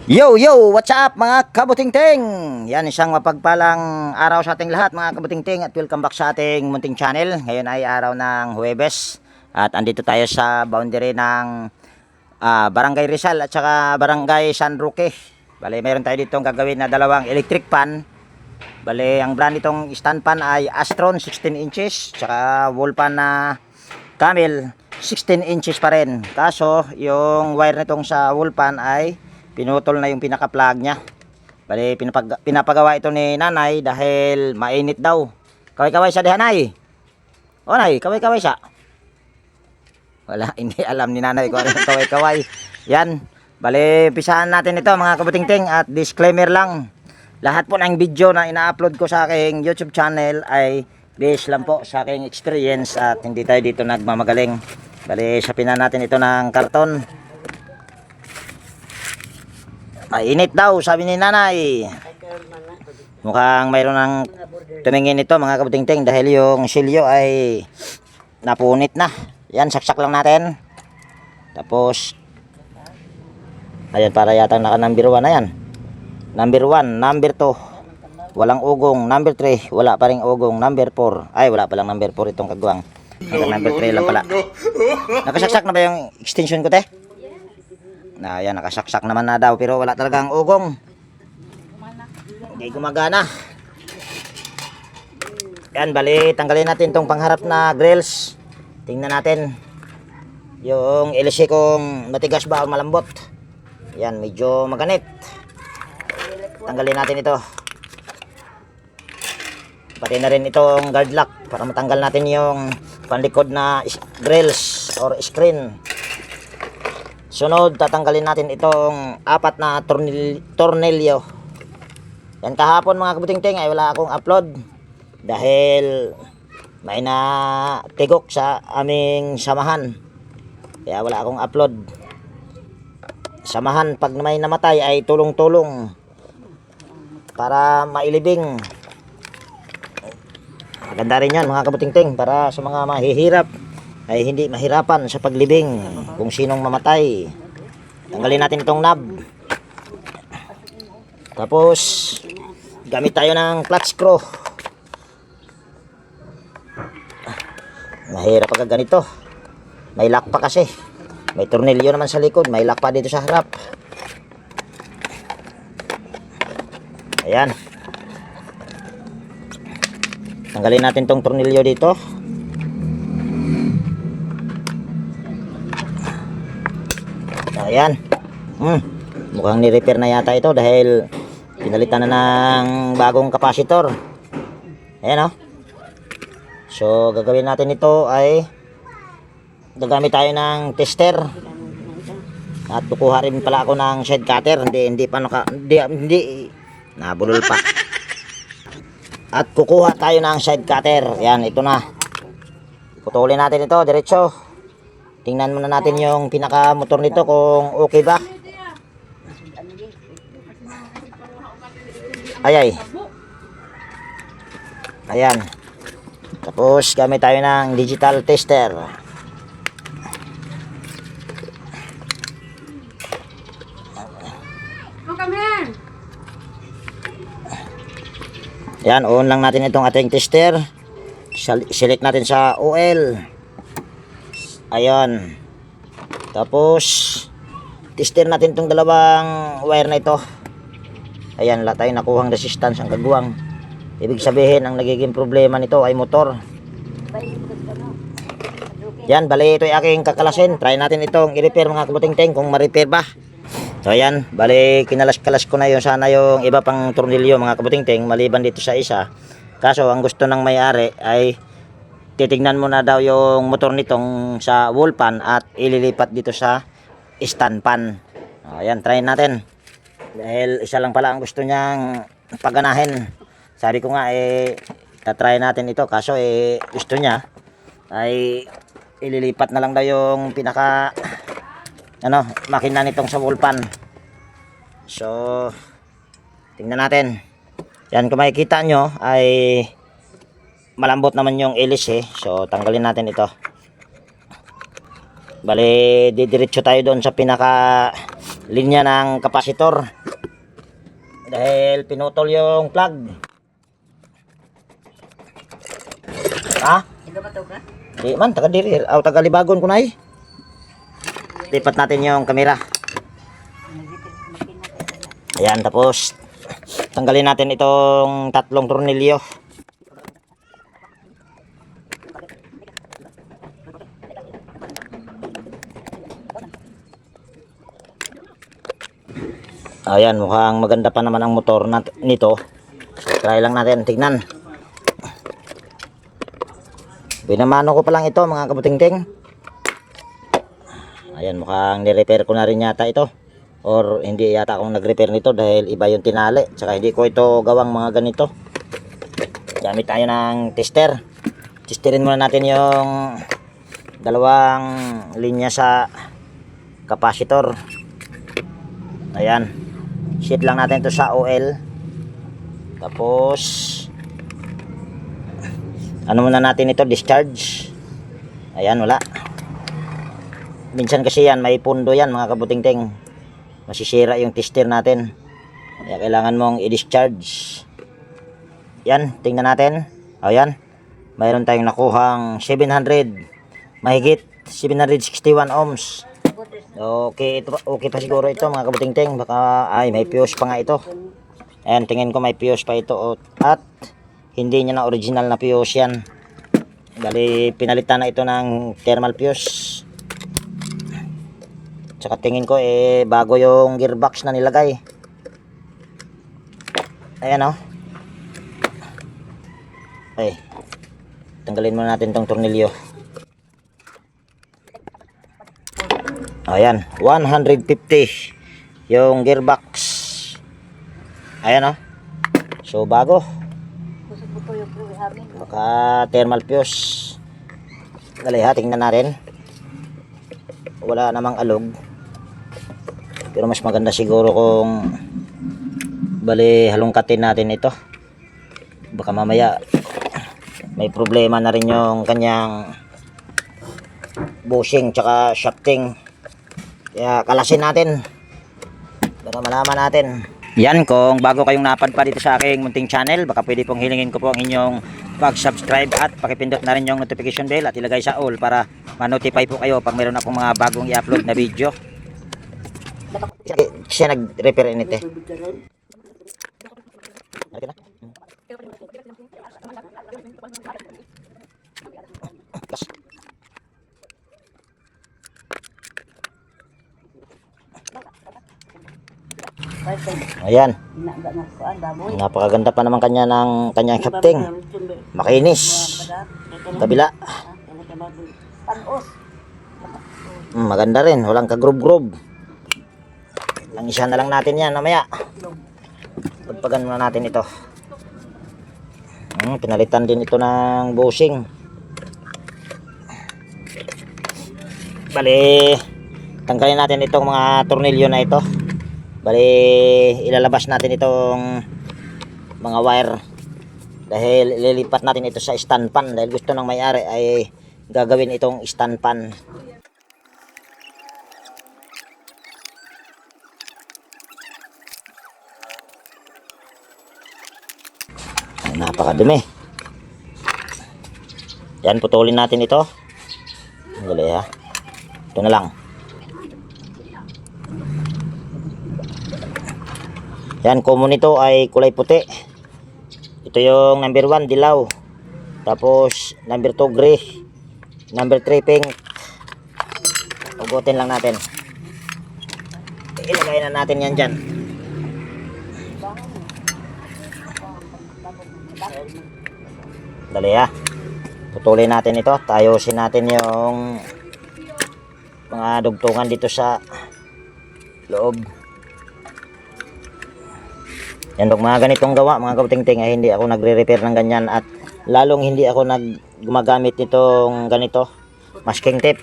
Yo, yo! What's up mga kabutingting? Yan, isang mapagpalang araw sa ating lahat mga kabutingting at welcome back sa ating munting channel. Ngayon ay araw ng Huwebes at andito tayo sa boundary ng Barangay Rizal at saka Barangay San Roque. Bale, mayroon tayo ditong gagawin na dalawang electric pan. Bale, ang brand nitong stand pan ay Astron 16 inches saka wall pan na Camel 16 inches pa rin. Kaso, yung wire nitong sa wall pan ay pinutol na yung pinaka-plug niya. Bali, pinapagawa ito ni nanay dahil mainit daw. Kaway-kaway siya diha, nay. O, nay, kaway-kaway siya. Wala, hindi alam ni nanay kung ano yung kaway-kaway. Yan. Bali, pisahan natin ito mga kabutingting at disclaimer lang. Lahat po ng video na ina-upload ko sa aking YouTube channel ay based lang po sa aking experience at hindi tayo dito nagmamagaling. Bali, sapinan natin ito ng karton. Mainit daw, sabi ni nanay. Mukhang mayroon ng tumingin ito mga kabutingting dahil yung silyo ay napunit na. Yan, saksak lang natin. Tapos, ayan, para yata naka number 1 na yan. Number 1, number 2, walang ugong. Number 3, wala pa rin ugong. Number 4, ay wala pa lang number 4 itong kagwang. Number 3 lang pala. Nakasaksak na ba yung extension ko, te? Na yan, nakasaksak naman na daw pero wala talagang ugong. Hindi gumagana. Yan, bali tanggalin natin tong pangharap na grills. Tingnan natin yung LC kung matigas ba o malambot. Yan, medyo maganit. Tanggalin natin ito. Pati na rin itong guard lock para matanggal natin yung panlikod na grills or screen. Sunod, tatanggalin natin itong 4 na tornilyo. Yan, kahapon mga kabutingting ay wala akong upload dahil may natigok sa aming samahan. Kaya wala akong upload. Samahan, pag may namatay ay tulong-tulong para mailibing. Maganda rin yan mga kabutingting para sa mga mahihirap ay hindi mahirapan sa paglibing kung sinong mamatay. Tanggalin natin itong knob. Tapos gamit tayo ng clutch screw. Mahirap pag ganito. May lock pa kasi. May tornilyo naman sa likod, may lock pa dito sa harap. Ayan. Tanggalin natin tong tornilyo dito. Ayan. Mukhang ni-repair na yata ito dahil pinalitan na ng bagong kapasitor. Ayan, oh. So, gagawin natin ito ay gagamit tayo ng tester. At kukuha rin pala ako ng shed cutter. Hindi pa hindi nabulol pa. At kukuha tayo ng shed cutter. Ayan, ito na. Putulin natin ito diretso. Tingnan muna natin yung pinaka motor nito kung okay ba. Ay. Ayan. Tapos gamit tayo ng digital tester. Ayan, on lang natin itong ating tester. Select natin sa OL. Ayan. Tapos tester natin itong dalawang wire na ito. Ayan, wala tayong nakuhang resistance ang kagwang. Ibig sabihin ang nagiging problema nito ay motor. Yan, bali ito ay aking kakalasin. Try natin itong i-repair mga kabutingting kung ma-repair ba. So ayan, bali kinalas-kalas ko na yun sana yung iba pang tornilyo mga kabutingting maliban dito sa isa. Kaso ang gusto ng may-ari ay titignan mo na daw yung motor nitong sa wall pan at ililipat dito sa stand pan. Ayan, try natin. Dahil isa lang pala ang gusto niyang paganahin. Sabi ko nga tatry natin ito kaso gusto niya ay ililipat na lang daw yung pinaka makina nitong sa wall pan. So, tingnan natin. Yan, kung makikita nyo ay malambot naman yung hélice. So tanggalin natin ito. Bale, didiretso tayo doon sa pinaka linya ng kapasitor. Dahil pinutol yung plug. Ha? Ikaw ba ka? Di man, taga diri. Aw, taga Libagon ko na eh. Lipat natin yung kamera. Ayan, tapos tanggalin natin itong tatlong tornilyo. Ayan, mukhang maganda pa naman ang motor nito. Try lang natin, tignan. Binamano ko pa lang ito mga kabutingting. Ayan, mukhang ni-repair ko na rin yata ito. Or hindi yata akong nag-repair nito dahil iba yung tinali. Tsaka hindi ko ito gawang mga ganito. Gamit tayo ng tester. Testerin muna natin yung dalawang linya sa capacitor. Ayan. Shift lang natin ito sa OL. Tapos ano muna natin ito, discharge. Ayan, wala. Minsan kasi yan may pundo yan mga kabutingting. Masisira yung tester natin. Kaya kailangan mong i-discharge. Yan, tingnan natin. O yan. Mayroon tayong nakuhang 700. Mahigit 761 ohms. Okay, okay pa siguro ito mga kabutingting. Baka ay may fuse pa nga ito. Ayan, tingin ko may fuse pa ito. At hindi niya na original na fuse yan. Bali, pinalitan na ito ng thermal fuse. Tsaka tingin ko bago yung gearbox na nilagay. Ayan o. Okay. Tanggalin muna natin tong tornilyo. Ayan, 150 yung gearbox. Ayan o. So bago. Baka thermal fuse. Dali ha, tingnan natin. Wala namang alog. Pero mas maganda siguro kung bali halongkatin natin ito. Baka mamaya may problema na rin yung kanyang bushing tsaka shafting. Kaya kalasin natin para malaman natin. Yan, kung bago kayong napadpa dito sa aking munting channel, baka pwede pong hilingin ko po ang inyong pag-subscribe at pakipindot na rin yung notification bell at ilagay sa all para ma-notify po kayo pag meron akong mga bagong i-upload na video. Siya nag-repair nito. Ayan. Napakaganda pa naman kanya ng kanyang shafting. Makinis. Kabila. Maganda rin. Walang kagrub-grub. Lang isa na lang natin yan mamaya. Pagpagan muna natin ito. Pinalitan din ito ng bushing. Bali, tanggalin natin itong mga tornilyo na ito. Bali, ilalabas natin itong mga wire dahil lilipat natin ito sa stand pan dahil gusto ng may-ari ay gagawin itong stand pan. Napakadumi. Yan, putulin natin ito. Dali ha. Ito na lang. Yan, common ito ay kulay puti. Ito yung number 1, dilaw. Tapos number 2, gray. Number 3, pink. Ugutin lang natin. Ilagay na natin yan dyan. Dali ha. Putulin natin ito. Tayosin natin yung mga dugtungan dito sa loob. Yan, pag mga ganitong gawa mga kabutingting ay hindi ako nagre-repair ng ganyan at lalong hindi ako gumagamit nitong ganito, masking tape.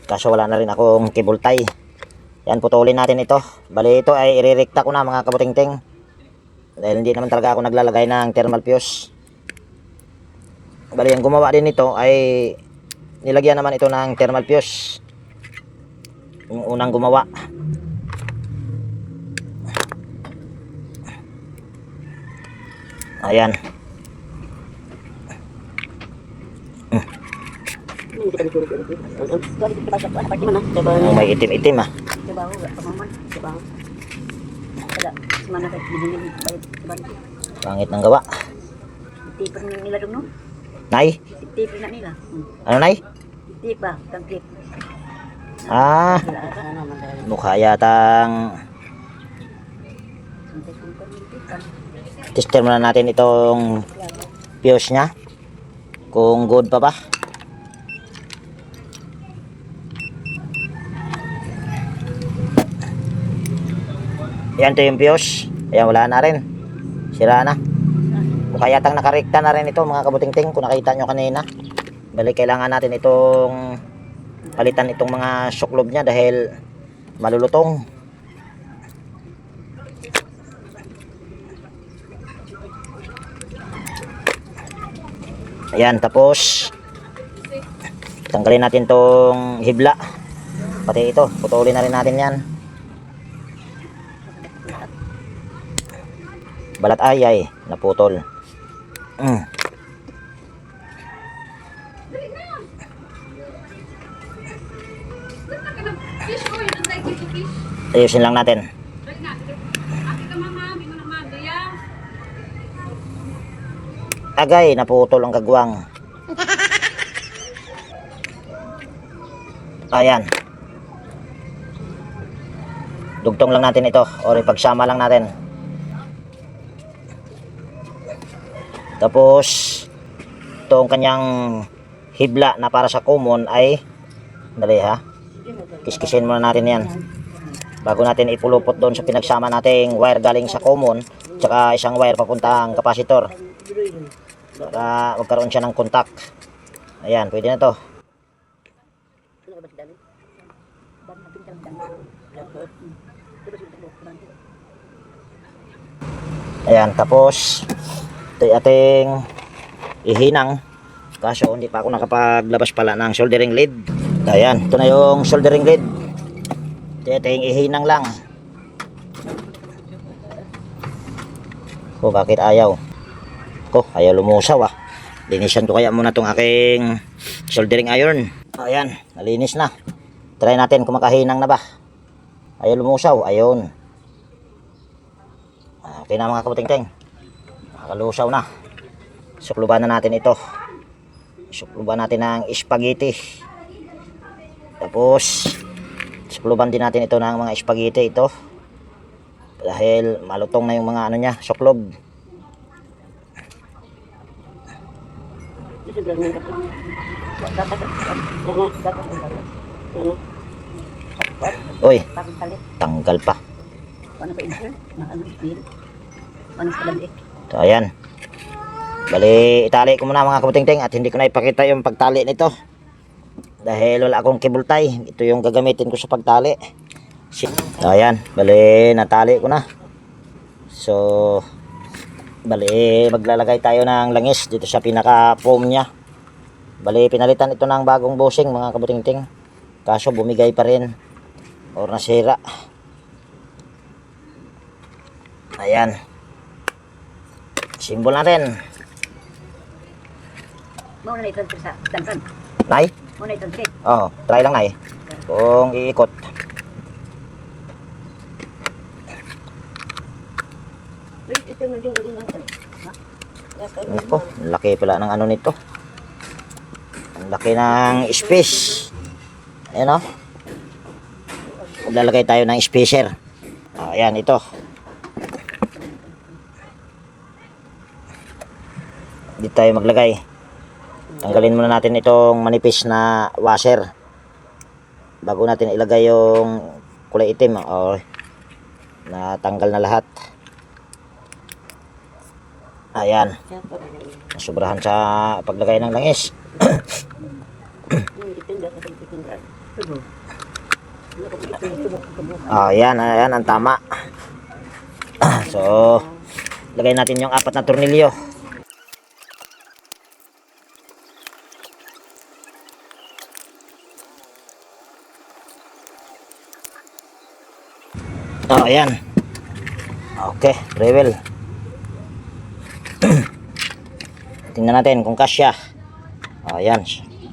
Kaso wala na rin akong cable tie. Yan, putulin natin ito. Bali, ito ay irerekta ko na mga kabutingting dahil hindi naman talaga ako naglalagay ng thermal fuse. Bali, ang gumawa din nito ay nilagyan naman ito ng thermal fuse, yung unang gumawa. Ayan. Oh, may itim-itim ah. Pangit ng gawa. Nay? Ano nay? Ah, mukha yatang tester muna natin itong fuse nya kung good pa ba. Yan, ito yung fuse. Ayan, wala na rin, sira na. Mukha yatang nakarekta na rin ito mga kabutingting, kung nakita nyo kanina. Balik, kailangan natin itong palitan itong mga suklob nya dahil malulutong. Ayan, tapos tanggalin natin tong hibla, pati ito putulin na rin natin yan. Balat ay naputol. Ayusin lang natin. Agay, naputol ang kagwang. Ayan. Dugtong lang natin ito o ipagsama lang natin. Tapos itong kanyang hibla na para sa common ay dali ha, kiskisin muna natin yan bago natin ipulupot doon sa pinagsama nating wire galing sa common tsaka isang wire papuntang capacitor para magkaroon siya ng contact. Ayan, pwede na to. Ayan, tapos ito yung ating ihinang, kaso hindi pa ako nakapaglabas pala ng soldering lead. Ayan, ito na yung soldering lead. Ito yung ihinang lang. O, bakit ayaw? Ko, ayaw lumusaw ah. Linisan ko kaya muna itong aking soldering iron. Ayan, nalinis na. Try natin kung makahinang na ba. Ayaw lumusaw, ayun. Okay na mga kabutingting, nakalusaw na. Sukluban na natin ito. Sukluban natin ng spaghetti. Tapos sukluban din natin ito ng mga spaghetti ito dahil malutong na yung mga ano niya, suklob. Uy, tanggal pa. So ayan, bali itali ko muna mga kabutingting at hindi ko na ipakita yung pagtali nito dahil wala akong cable tie. Ito yung gagamitin ko sa pagtali. So ayan, bali natali ko na. So bali maglalagay tayo ng langis dito sa pinaka foam nya. Bali pinalitan ito ng bagong bushing mga kabutingting, kaso bumigay pa rin or nasira. Ayan, simbol natin. Mau na ito sa dansan. Nay? Mau na ito. Oo, try lang nay. Kung iikot. Ako, laki pala ng ano nito. Ang laki ng space. Ayan o. Lalagay tayo ng spacer. Ayan, ito. Dito tayo maglagay. Tanggalin muna natin itong manipis na washer bago natin ilagay yung kulay itim. O, natanggal na lahat. Ayan, nasubrahan sa paglagay ng langis. Ayan, ayan ang tama. So lagay natin yung 4 na tornilyo. Ayan. Okay, very well. Tingnan natin kung kasya. Ayan,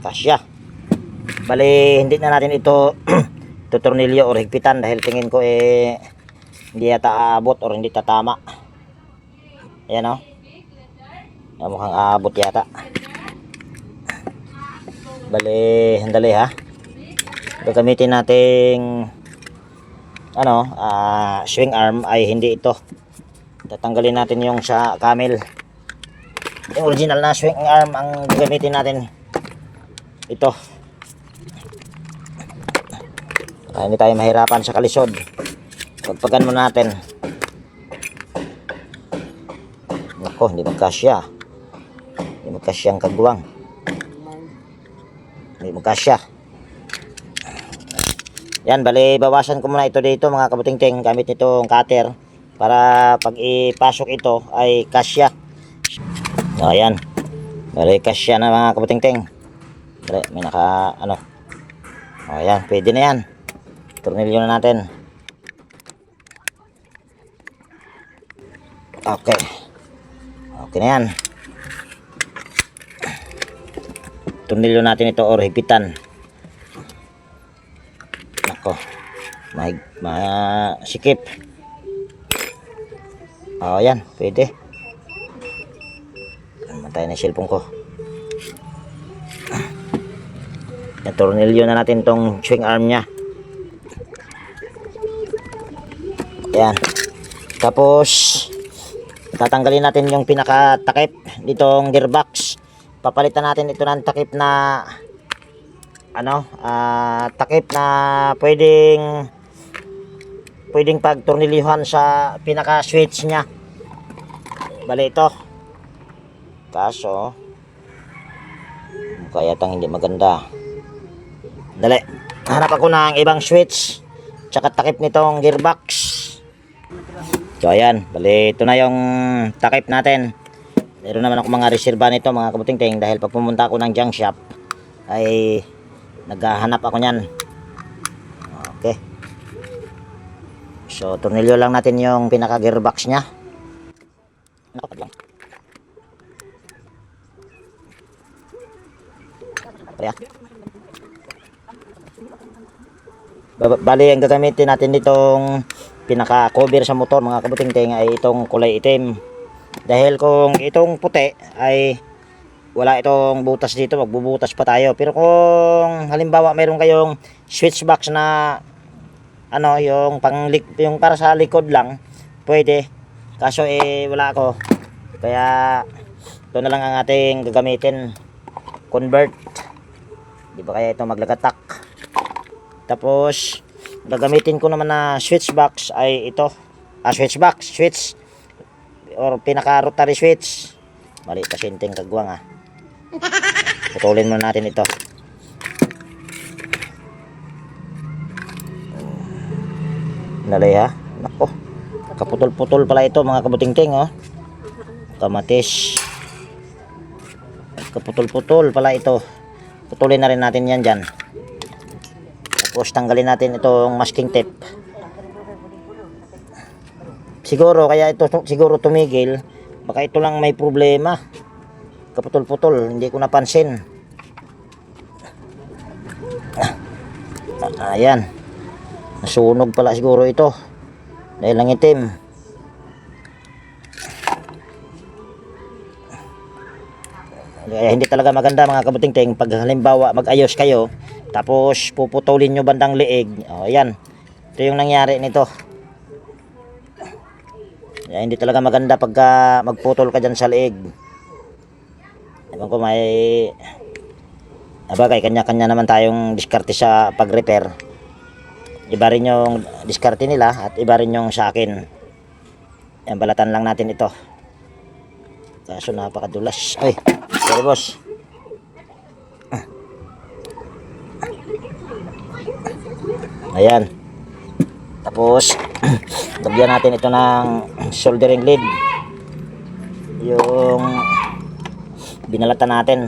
kasya. Bali, hindi na natin ito tutornilyo or higpitan dahil tingin ko hindi yata aabot or hindi tatama. Ayan o. Mukhang aabot yata. Bali, handali ha. Gagamitin nating swing arm ay hindi ito. Tatanggalin natin yung sa camel. Yung original na swing arm ang gagamitin natin. Ito. Hindi tayo mahirapan sa kalisod. Pagpagan mo natin. Nako, hindi magkasya. Hindi magkasya ang kagwang. Hindi magkasya. Yan, bali bawasan ko muna ito dito mga kabutingting gamit nitong cutter para pag ipasok ito ay kasya. So ayan. Bali kasya na mga kabutingting. Bali, may naka O yan, pwede na yan. Tornilyo na natin. Okay. Okay na yan. Tornilyo natin ito or hipitan. Nako. Masikip. O yan, pwede. Matay na yung cellphone ko. Tornilyo na natin tong swing arm nya. Ayan. Tapos tatanggalin natin yung pinakatakip ditong gearbox. Papalitan natin ito ng takip na takip na pwedeng pagtornilyuhan sa pinaka switch nya. Bali ito. Kaso mukha yatang hindi maganda. Dali, hanap ako ng ibang switch tsaka takip nitong gearbox. So ayan, bali ito na yung takip natin. Meron naman ako mga reserva nito mga kabutingting dahil pag pumunta ako ng junk shop ay naghahanap ako niyan. Okay. So tornilyo lang natin yung pinaka gearbox nya. Bali ang gagamitin natin ditong pinaka cover sa motor mga kabutingting ay itong kulay itim. Dahil kung itong puti ay wala itong butas dito, magbubutas pa tayo. Pero kung halimbawa mayroon kayong switch box na yung yung para sa likod lang, pwede. Kaso wala ako. Kaya ito na lang ang ating gagamitin. Convert. Di ba kaya ito maglagatak? Tapos gagamitin ko naman na switch box ay ito. Switch or pinaka rotary switch. Mali pasyenteng kagwang putulin muna natin ito. Dali ha. Nako. Kaputol-putol pala ito mga kabutingting Kamatis. Kaputol-putol pala ito. Putulin na rin natin yan dyan. Tapos tanggalin natin itong masking tape. Siguro kaya ito tumigil. Baka ito lang may problema. Kaputol-putol, hindi ko napansin. Ayan. Nasunog pala siguro ito. Dahil lang itim. Kaya hindi talaga maganda mga kabutingting pag halimbawa mag-ayos kayo tapos puputulin nyo bandang leeg. Ayan. Ito yung nangyari nito. Kaya hindi talaga maganda pagka magputol ka dyan sa leeg. Ewan ko may abagay kanya-kanya naman tayong diskarte sa pag-repair. Iba rin yung diskarte nila at iba rin yung sa akin. Yan, balatan lang natin ito. Kaso napakadulas. Ay, sorry boss. Ayan. Tapos lagyan natin ito ng soldering lead. Yung binalatan natin.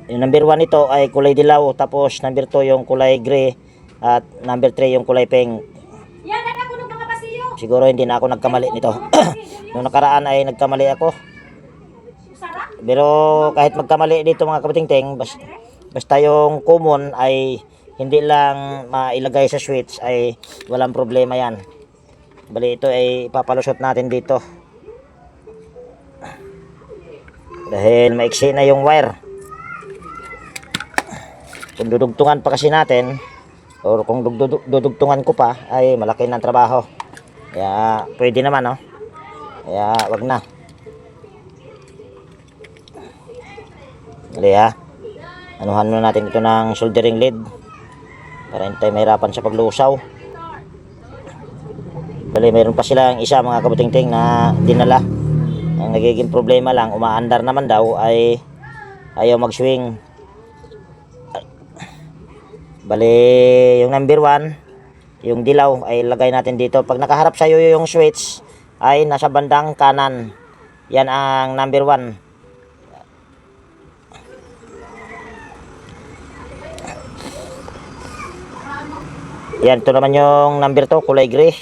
Yung number 1 ito ay kulay dilaw, tapos number 2 yung kulay gray, at number 3 yung kulay pink. Siguro hindi na ako nagkamali nito. Noong nakaraan ay nagkamali ako. Pero kahit magkamali dito mga kabutingting, basta yung common ay hindi lang mailagay sa switch ay walang problema yan. Bali ito ay ipapalusot natin dito. Dahil maiksi na yung wire. Kung dudugtungan pa kasi natin, or kung dudugtungan ko pa, ay malaki ng trabaho. Kaya pwede naman, no? Kaya wag na. Dali ha. Anuhan muna natin ito ng soldering lead para hindi tayo mahirapan sa paglusaw. Dali, mayroon pa silang isa mga kabutingting na dinala. Ang nagiging problema lang, umaandar naman daw ay ayaw mag-swing. Bali, yung number 1, yung dilaw ay lagay natin dito. Pag nakaharap sa iyo yung switch ay nasa bandang kanan. Yan ang number 1. Yan, ito naman yung number 2, kulay gray.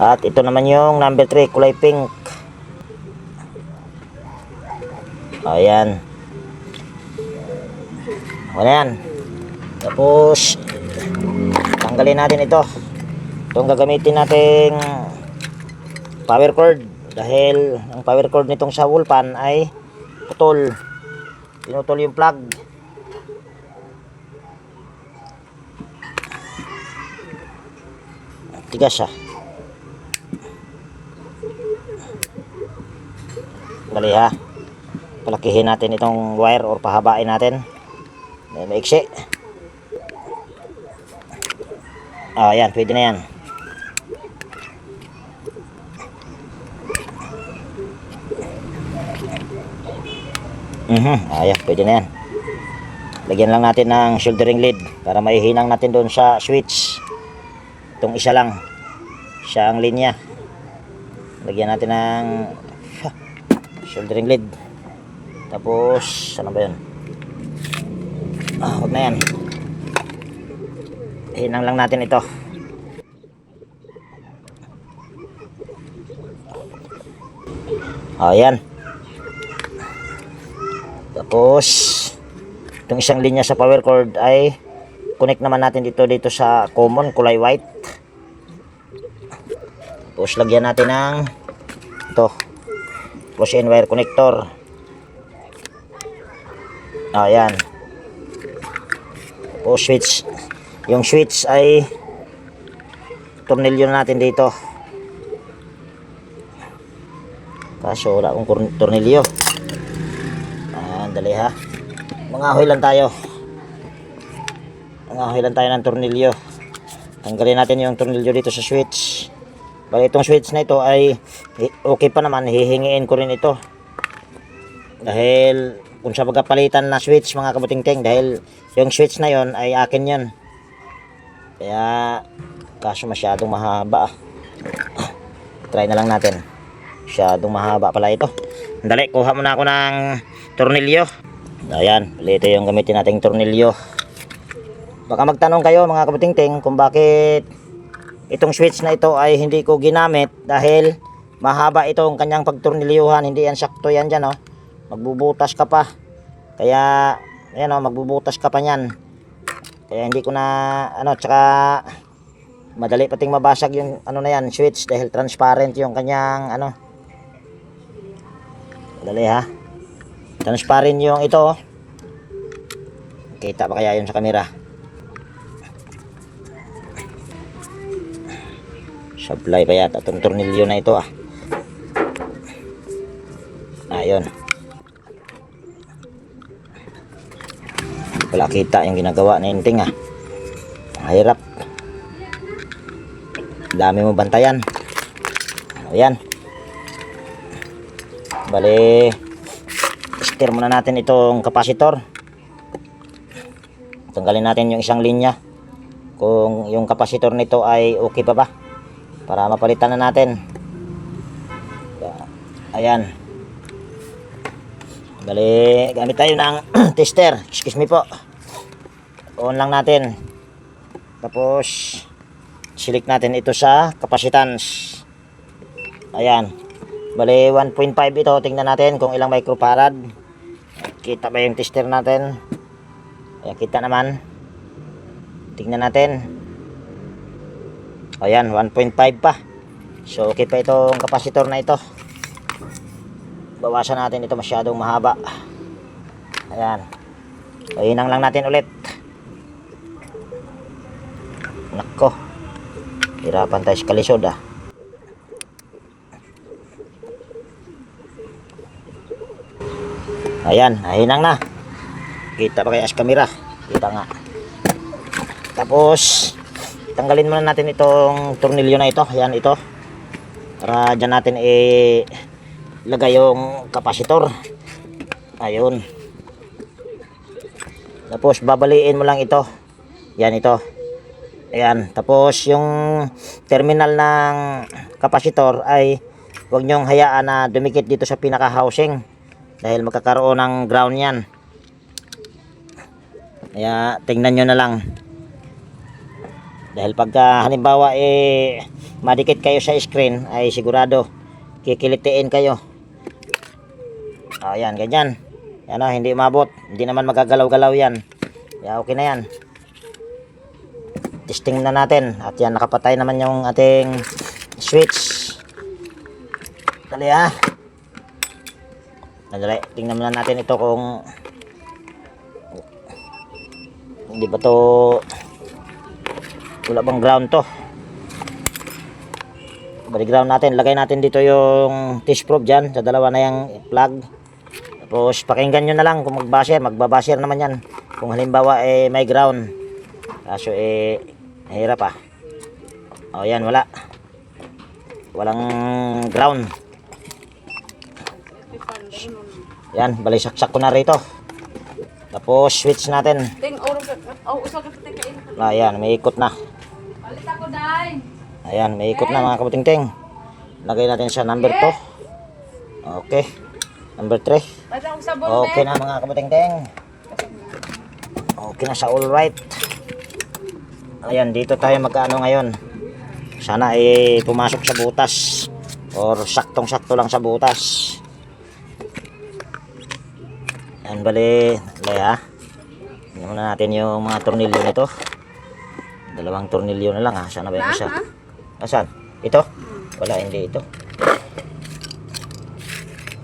At ito naman yung number 3, kulay pink. Ayan. O na yan. Tapos, tanggalin natin ito. Itong gagamitin nating power cord. Dahil ang power cord nitong sa wall fan ay putol. Pinutol yung plug. Tigas siya. Dali ha. Palakihin natin itong wire or pahabain natin. May maiksi. Ayan, pwede na yan. Ayan, pwede na yan. Lagyan lang natin ng soldering lead para maihinang natin doon sa switch. Itong isa lang. Siya ang linya. Lagyan natin ng soldering lead. Tapos, ano ba yun? Huwag na yan. Hinang lang natin ito. Ayan. Tapos, itong isang linya sa power cord ay connect naman natin dito sa common, kulay white. Tapos, lagyan natin ng ito, close-in wire connector. Ayan. O switch. Yung switch ay tornilyo natin dito. Kaso wala akong tornilyo. Dali ha. Mangahoy lang tayo. Mangahoy lang tayo ng tornilyo. Tanggalin natin yung tornilyo dito sa switch. Bali itong switch na ito ay okay pa naman. Hihingiin ko rin ito. Dahil kung sa pagkapalitan na switch mga kabutingting, dahil yung switch na yon ay akin yon. Kaya kaso masyadong mahaba. Try na lang natin. Masyadong mahaba pala ito. Dali, kuha muna ako ng tornilyo. Ayan, ito yung gamitin nating tornilyo. Baka magtanong kayo mga kabutingting kung bakit itong switch na ito ay hindi ko ginamit, dahil mahaba itong kanyang pagtornilyuhan. Hindi yan sakto yan dyan, oh. Magbubutas ka pa. Kaya ayan, oh, magbubutas ka pa yan. Kaya hindi ko na tsaka madali pating mabasag yung na yan, switch, dahil transparent yung kanyang dali ha. Transparent yung ito, oh. Kita pa kaya yun sa camera? Supply pa yata itong tornilyo na ito, ah. Ayun. Wala kita yung ginagawa na inting, ah. Mahirap. Dami mo bantayan. Ayan. Bale, steer muna natin itong kapasitor. Tanggalin natin yung isang linya. Kung yung kapasitor nito ay okay pa ba, para mapalitan na natin. Ayan. Bale, gamit tayo ng tester. Excuse me po. On lang natin. Tapos select natin ito sa capacitance. Ayan. Bali 1.5 ito. Tingnan natin kung ilang microfarad. Kita ba yung tester natin? Ayan, kita naman. Tingnan natin. Ayan, 1.5 pa. So okay pa itong kapasitor na ito. Bawasan natin ito, masyadong mahaba. Ayan. Pahinang lang natin ulit. Nako. Hirapan tayo sa kalisod ah. Ayan, nahinang na. Kita pa kaya sa camera? Kita nga. Tapos tanggalin muna natin itong tornilyo na ito. Ayan, ito. Para dyan natin ilagay yung kapasitor. Ayun. Tapos babaliin mo lang ito. Yan, ito. Ayan. Tapos yung terminal ng kapasitor ay huwag nyong hayaan na dumikit dito sa pinaka housing. Dahil magkakaroon ng ground yan. Kaya tingnan nyo na lang. Dahil pagka halimbawa madikit kayo sa screen ay sigurado kikilitiin kayo. Ayan, ganyan. Yan o, hindi umabot. Hindi naman magagalaw-galaw yan. Kaya okay na yan. Testing na natin. At yan, nakapatay naman yung ating switch. Dali ha. Dali, tingnan muna natin ito kung hindi ba to wala bang ground to. Bali ground natin, lagay natin dito yung test probe dyan sa dalawa na yung plug. Tapos pakinggan nyo na lang kung magbabasher naman yan kung halimbawa may ground. Kaso hirap ah. O yan, walang ground. Yan, bali saksak ko na rito. Tapos switch natin. Ayan, may ikot na. Ayan, may ikot na mga kabuting-ting. Lagay natin sa number 2. Okay. Number 3. Okay na mga kabuting-ting. Okay na sa all right. Ayan, dito tayo magkaano ngayon. Sana pumasok sa butas. Or saktong-sakto lang sa butas. Ayan, bali ha. Tingnan muna natin yung mga tornilyo nito. Dalawang tornilyo na lang ha. Sana ba yung isa? Asan? Ito? Wala, hindi ito.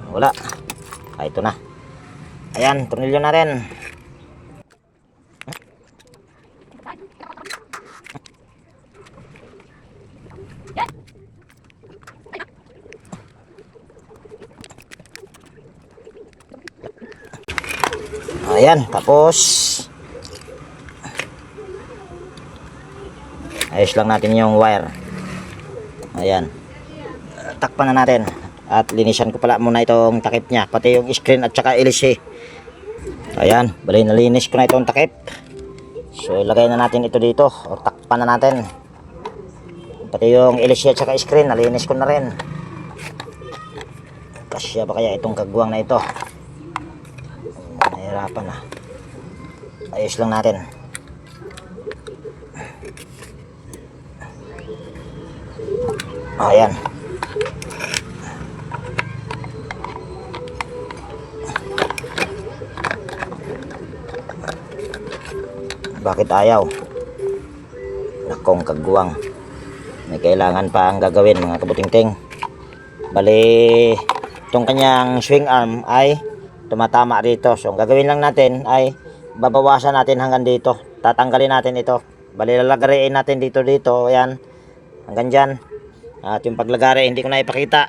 Wala. Ito na. Ayan, tornilyo natin. Ayan, tapos ayos lang natin yung wire. Ayan, takpan na natin at linisan ko pala muna itong takip nya, pati yung screen at saka LC. Ayan, bali nalinis ko na itong takip. So ilagay na natin ito dito o takpan na natin, pati yung LC at saka screen nalinis ko na rin. Kasya ba kaya itong kagwang na ito? Nahirapan na. Ayos lang natin. Ayan. Bakit ayaw? Nakong kagwang. May kailangan pa ang gagawin mga kabuting-ting. Bali itong kanyang swing arm ay tumatama dito. So ang gagawin lang natin ay babawasan natin hanggang dito. Tatanggalin natin ito. Bali lalagarin natin dito. Ayan. Hanggang dyan. At yung paglagari hindi ko na ipakita.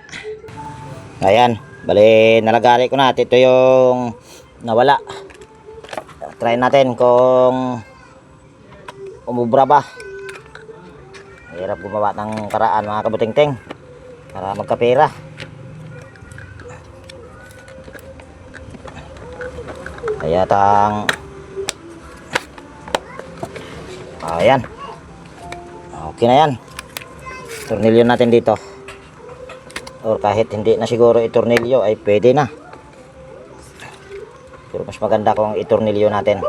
Ayan. Bali nalagari ko na. Ito yung nawala. Try natin kung umubra ba. Hirap gumawa ng paraan mga kabuting-ting para magkapera. Kaya ayan, okay na yan. Tornilyo natin dito, or kahit hindi na siguro itornilyo ay pwede na, pero mas maganda kung itornilyo natin.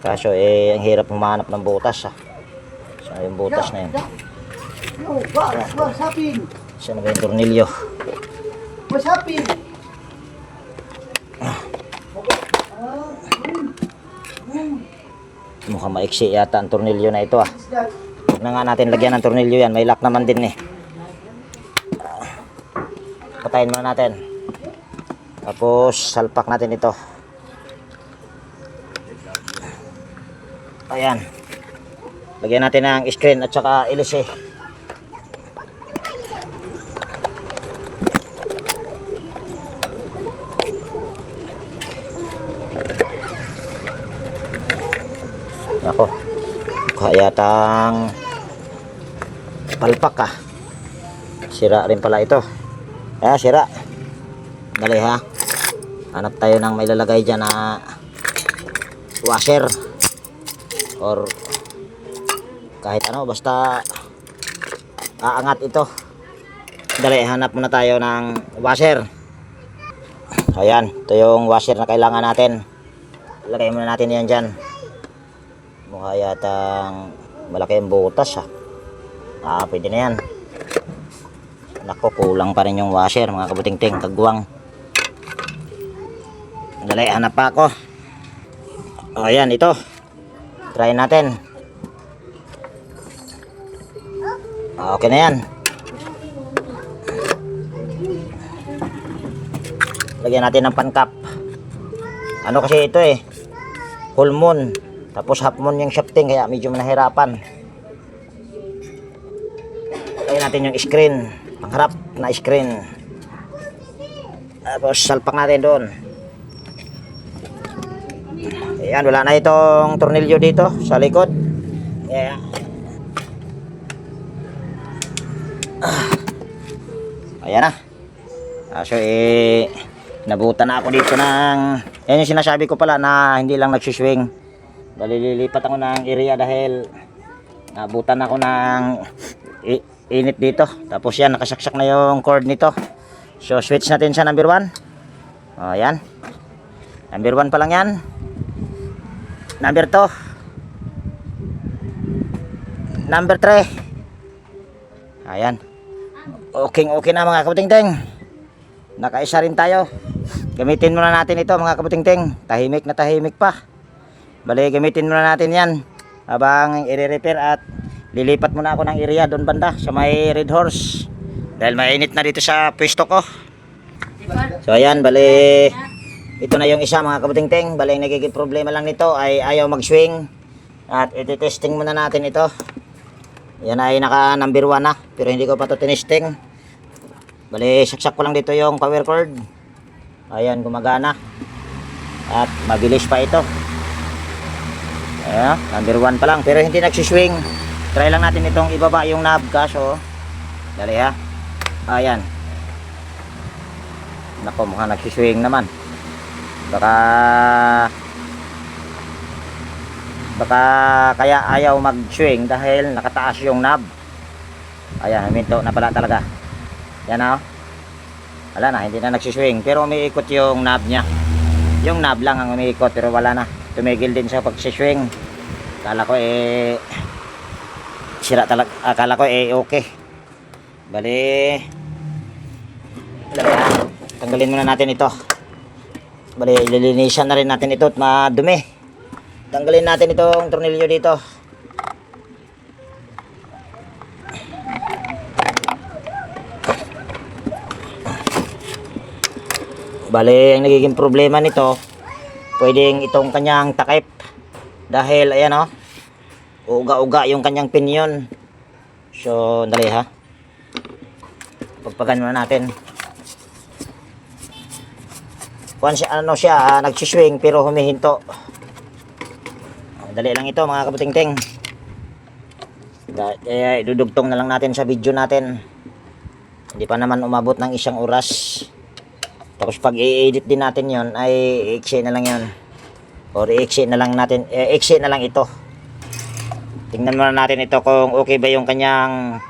Kaso ang hirap humanap ng butas. So Saan yung butas na yun? What's happening? Saan na ba yung tornilyo? What's happening? Mukhang maiksi yata ang tornilyo na ito ah. What's that? Huwag na nga natin lagyan ng tornilyo yan. May lock naman din eh. Patayin muna natin. Tapos salpak natin ito. Ayan. Lagyan natin ng screen at saka ilis eh. Ako. Kaya yatang palpak ah. Sira rin pala ito. Sira. Dali ha. Hanap tayo ng may lalagay dyan na washer. Or kahit ano, basta aangat ito. Dali, hanap muna tayo ng washer. Ayan, ito yung washer na kailangan natin. Lagay muna natin yan dyan. Mukha yatang malaki ang butas ha. Pwede na yan. Nako, kulang pa rin yung washer mga kabuting-ting, kagwang. Dali, hanap pa ako. Ayan, ito. Try natin. Okay na yan. Lagyan natin ng pancap. Ano kasi ito eh, full moon. Tapos half moon yung shafting, kaya medyo nahirapan. Lagyan natin yung screen, pangharap na screen. Tapos salpak natin doon. Ayan, wala na itong tornilyo dito sa likod. Yeah. Ayan na. So nabutan na ako dito ng, yan yung sinasabi ko pala na hindi lang nagsuswing. Lilipat ako ng area dahil nabutan ako ng init dito. Tapos yan, nakasaksak na yung cord nito. So switch natin sa number 1. Ayan, number 1 pa lang yan. Number 2, number 3. Ayan. Okay na mga kabuting-ting. Nakaisa rin tayo. Gamitin muna natin ito mga kabuting-ting. Tahimik na tahimik pa. Bali, gamitin muna natin yan habang i-repair at lilipat muna ako ng area doon banda sa may Red Horse. Dahil mainit na dito sa pwesto ko. So ayan, bali, ito na yung isa mga kabuting-ting. Bali, ang nagiging problema lang nito ay ayaw mag-swing. At iti-testing muna natin ito. Yan ay naka number 1 na, pero hindi ko pa ito tinesting. Bali, saksak ko lang dito yung power cord. Ayan, gumagana. At mabilis pa ito. Ayan, number 1 pa lang, pero hindi nagsiswing. Try lang natin itong ibaba yung knob, kaso dali ha. Ayan. Nako, mukhang nagsiswing naman. Baka kaya ayaw mag-swing dahil nakataas yung knob. Ayan, huminto na pala talaga. Yan o. Wala na, hindi na nagsiswing. Pero umiikot yung knob nya. Yung knob lang ang umiikot, pero wala na. Tumigil din sa pagsiswing. Akala ko sira talaga. Akala ko okay. Bali, tanggalin muna natin ito. Bali, lilinisan na rin natin ito at madumi. Tanggalin natin itong tornilyo dito. Bali, ang nagiging problema nito, pwedeng itong kanyang takip. Dahil, ayan o, uga-uga yung kanyang pinion. So, dali ha. Pagpagan muna natin. Kung siya, nagsiswing pero humihinto. Dali lang ito mga kabuting-ting. Idudugtong na lang natin sa video natin. Hindi pa naman umabot ng 1 oras. Tapos pag i-edit din natin yon ay i-exit na lang yon. Or i-exit na lang natin, exit na lang ito. Tingnan muna natin ito kung okay ba yung kanyang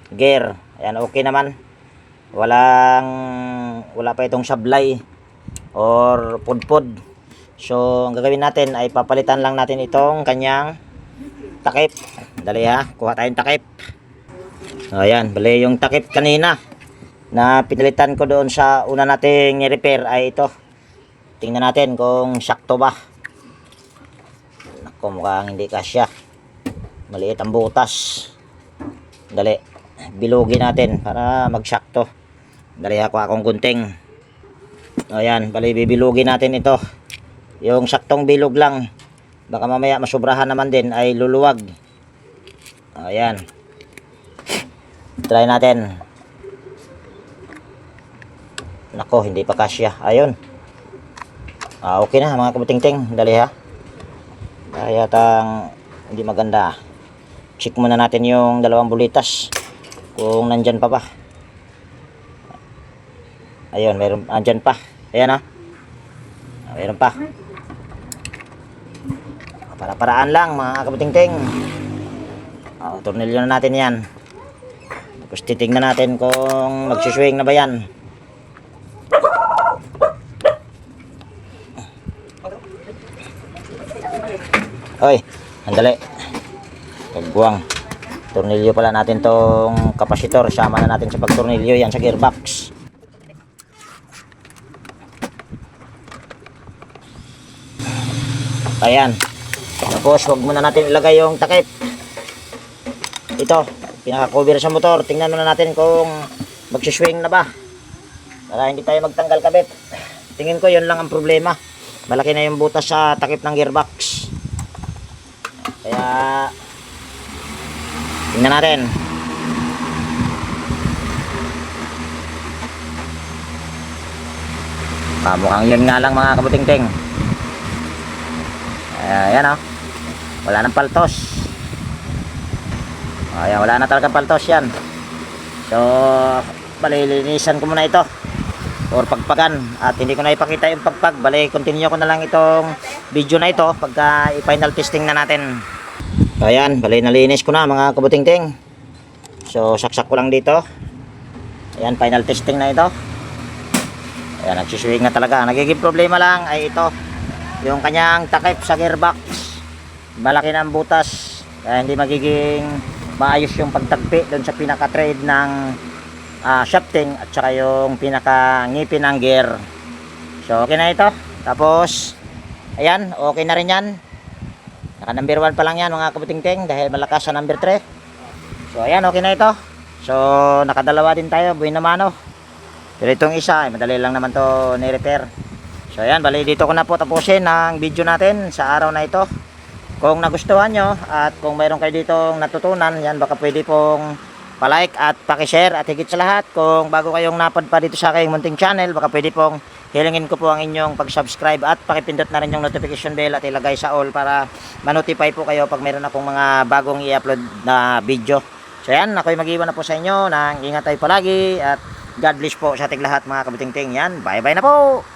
gear. Ayan, okay naman. Wala pa itong sablay or pudpud. So, ang gagawin natin ay papalitan lang natin itong kanyang takip. Dali ha, kuha tayong takip. Ayan, bali yung takip kanina na pinalitan ko doon sa una nating i-repair ay ito. Tingnan natin kung sakto ba. Naku, mukhang hindi kasya. Maliit ang butas. Dali, bilugin natin para magsakto. Dali ako akong gunting. Ayan, bali bibilugin natin ito. Yung saktong bilog lang. Baka mamaya masubrahan naman din ay luluwag. Ayan. Try natin. Nako, hindi pa kasya. Ayun. Okay na mga kabutingting. Dali ha. Kaya tang hindi maganda. Check muna natin yung dalawang bulitas. Kung nandyan pa ba. Ayun, meron andyan pa. Ayan ha. Meron pa. Para-paraan lang mga kabutingting. Tornilyo na natin yan. Tapos titignan natin kung magsuswing na ba yan. Oy, andali. Kagbuwang. Tornilyo pala natin tong kapasitor. Sama na natin sa pagtornilyo yan sa gearbox. Ayan. Tapos wag muna natin ilagay yung takip. Ito, pinaka-cover sa motor. Tingnan muna natin kung magsuswing na ba. Para hindi tayo magtanggal kabit. Tingin ko yun lang ang problema. Malaki na yung butas sa takip ng gearbox. Kaya tingnan natin. Mukhang yun nga lang mga kabutingting. Ayan o. Wala nang paltos. Ayan, wala na talagang paltos yan. So, balilinisan ko muna ito. Or pagpagan. At hindi ko na ipakita yung pagpag. Bali, continue ko na lang itong video na ito pagka i-final testing na natin. Ayan, bali nalinis ko na mga kabutingting. So, saksak ko lang dito. Ayan, final testing na ito. Ayan, nagsuswing na talaga. Nagiging problema lang ay ito. Yung kanyang takip sa gearbox. Malaki na ang butas. Kaya hindi magiging maayos yung pagtagpi doon sa pinaka-thread ng shafting at saka yung pinaka-ngipin ng gear. So, okay na ito. Tapos, ayan, okay na rin yan. Naka number 1 pa lang yan mga kabutingting dahil malakas sa number 3. So, ayan, okay na ito. So, nakadalawa din tayo, buhay naman o. Pero itong isa, madali lang naman to ni-repair. So ayan, bali dito ko na po tapusin ang video natin sa araw na ito. Kung nagustuhan nyo at kung mayroon kayo ditong natutunan, yan baka pwede pong palike at pakishare. At higit sa lahat, kung bago kayong napadpa dito sa aking munting channel, baka pwede pong hilingin ko po ang inyong pag-subscribe at pakipindot na rin yung notification bell at ilagay sa all para ma-notify po kayo pag mayroon akong mga bagong i-upload na video. So ayan, ako'y mag-iwan na po sa inyo ng ingat tayo palagi at God bless po sa ating lahat mga kabutingting. Yan, bye bye na po!